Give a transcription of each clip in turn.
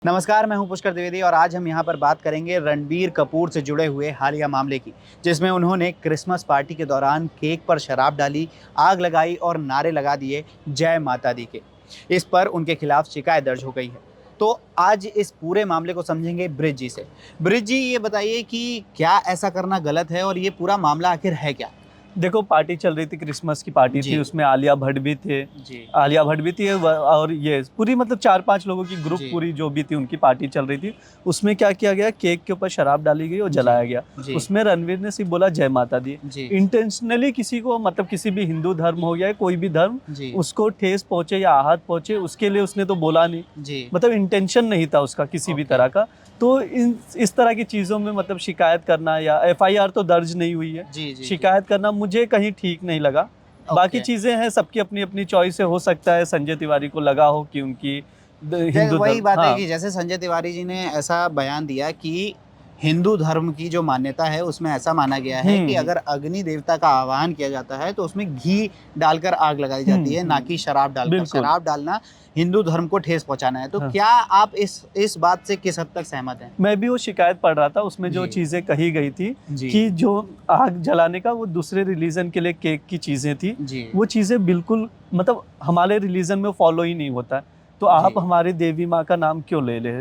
नमस्कार, मैं हूं पुष्कर द्विवेदी और आज हम यहां पर बात करेंगे रणबीर कपूर से जुड़े हुए हालिया मामले की, जिसमें उन्होंने क्रिसमस पार्टी के दौरान केक पर शराब डाली, आग लगाई और नारे लगा दिए जय माता दी के। इस पर उनके खिलाफ शिकायत दर्ज हो गई है। तो आज इस पूरे मामले को समझेंगे ब्रिज जी से। ब्रिज जी, ये बताइए कि क्या ऐसा करना गलत है और ये पूरा मामला आखिर है क्या? देखो, पार्टी चल रही थी, क्रिसमस की पार्टी थी, जी उसमें आलिया भट्ट भी थे। जी आलिया भट्ट भी थी और ये पूरी मतलब 4-5 लोगों की ग्रुप जी पूरी जो भी थी उनकी पार्टी चल रही थी। उसमें क्या किया गया, केक के ऊपर शराब डाली गई और जी जलाया गया। जी उसमें रणवीर ने सिर्फ बोला जय माता दी। जी इंटेंशनली किसी को मतलब किसी भी हिंदू धर्म हो या कोई भी धर्म जी उसको ठेस पहुंचे या आहत पहुंचे उसके लिए उसने तो बोला नहीं। जी। मतलब इंटेंशन नहीं था उसका किसी भी ओके। तरह का। तो इस तरह की चीज़ों में मतलब शिकायत करना या एफआईआर तो दर्ज नहीं हुई है, जी जी जी। शिकायत करना मुझे कहीं ठीक नहीं लगा। बाकी ओके। चीज़ें हैं, सबकी अपनी अपनी चॉइस है। हो सकता है संजय तिवारी को लगा हो कि उनकी हिंदू वही धर्म, बात है हाँ। कि जैसे संजय तिवारी जी ने ऐसा बयान दिया कि हिंदू धर्म की जो मान्यता है उसमें ऐसा माना गया है कि अगर अग्नि देवता का आह्वान किया जाता है तो उसमें घी डालकर आग लगाई जाती है, ना कि शराब डालकर। बिल्कुल। शराब डालना हिंदू धर्म को ठेस पहुंचाना है। तो हाँ, क्या आप इस बात से किस हद तक सहमत हैं? मैं भी वो शिकायत पढ़ रहा था, उसमें जो जी चीज़ें कही गई थी जी कि जो आग जलाने का वो दूसरे रिलीजन के लिए केक की चीज़ें थी, जी वो चीज़ें बिल्कुल मतलब हमारे रिलीजन में फॉलो ही नहीं होता है। तो जी। आप हमारी देवी माँ का नाम क्यों ले ले?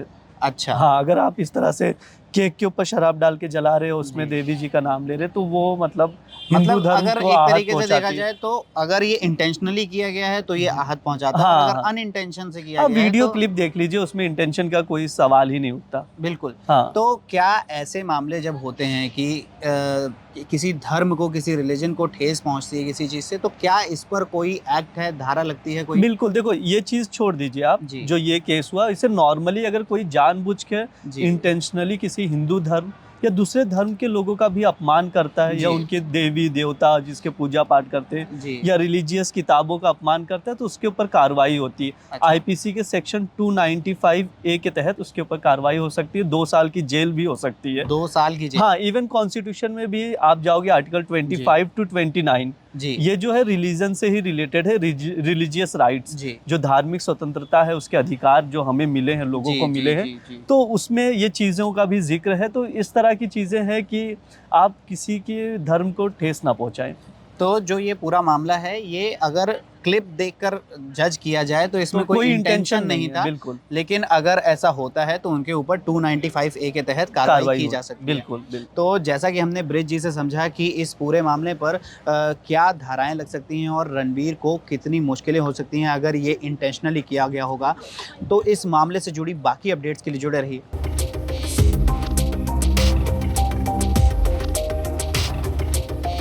अच्छा। हाँ, अगर आप इस तरह से केक के ऊपर शराब डाल के जला रहे हो, उसमें जी। देवी जी का नाम ले रहे हो, तो वो मतलब हिंदू मतलब धर्म अगर को एक आहत तरीके से देखा पहुँचाती है। जाए तो अगर ये इंटेंशनली किया गया है तो ये आहत पहुंचाता है, और हाँ, अगर हाँ। अनइंटेंशन से किया आप गया है वीडियो तो क्लिप देख लीजिए, उसमें इंटेंशन का कोई सवाल ही नहीं उठता। बिल्कुल। हाँ। तो क्या ऐसे मामले जब होते हैं कि किसी धर्म को, किसी रिलीजन को ठेस पहुँचती है किसी चीज़ से, तो क्या इस पर कोई एक्ट है, धारा लगती है कोई? बिल्कुल, देखो ये चीज़ छोड़ दीजिए आप, जी, जो ये केस हुआ, इसे नॉर्मली अगर कोई जानबूझ के जी, इंटेंशनली किसी हिंदू धर्म या दूसरे धर्म के लोगों का भी अपमान करता है या जी, उनके देवी-देवता जिसके पूजा पाठ करते हैं जी। या रिलीजियस किताबों का अपमान करता है, तो उसके ऊपर कार्रवाई होती है। अच्छा, आईपीसी के सेक्शन 295 ए के तहत उसके ऊपर कार्रवाई हो सकती है, 2 साल की जेल भी हो सकती है। 2 साल की जेल। हाँ, इवन कॉन्स्टिट्यूशन में भी आप जाओगे आर्टिकल जी, 25 टू 29, जी, ये जो है रिलीजन से ही रिलेटेड है। रिलीजियस राइट्स, जी, जो धार्मिक स्वतंत्रता है, उसके अधिकार जो हमें मिले हैं, लोगों जी, को जी, मिले हैं, जी, जी। तो उसमें ये चीज़ों का भी जिक्र है। तो इस तरह की चीज़ें हैं कि आप किसी के धर्म को ठेस ना पहुंचाएं। तो जो ये पूरा मामला है, ये अगर क्लिप देखकर जज किया जाए तो तो इसमें कोई कोई इंटेंशन इंटेंशन नहीं नहीं है, था। बिल्कुल। लेकिन अगर ऐसा होता है तो उनके ऊपर 295 ए के तहत कार्रवाई कार्रवाई की हो, जा सकती है। बिल्कुल बिल्कुल। तो जैसा कि हमने ब्रिज जी से समझा कि इस पूरे मामले पर क्या धाराएँ लग सकती हैं और रणबीर को कितनी मुश्किलें हो सकती हैं अगर ये इंटेंशनली किया गया होगा। तो इस मामले से जुड़ी बाकी अपडेट्स के लिए जुड़े रहिए।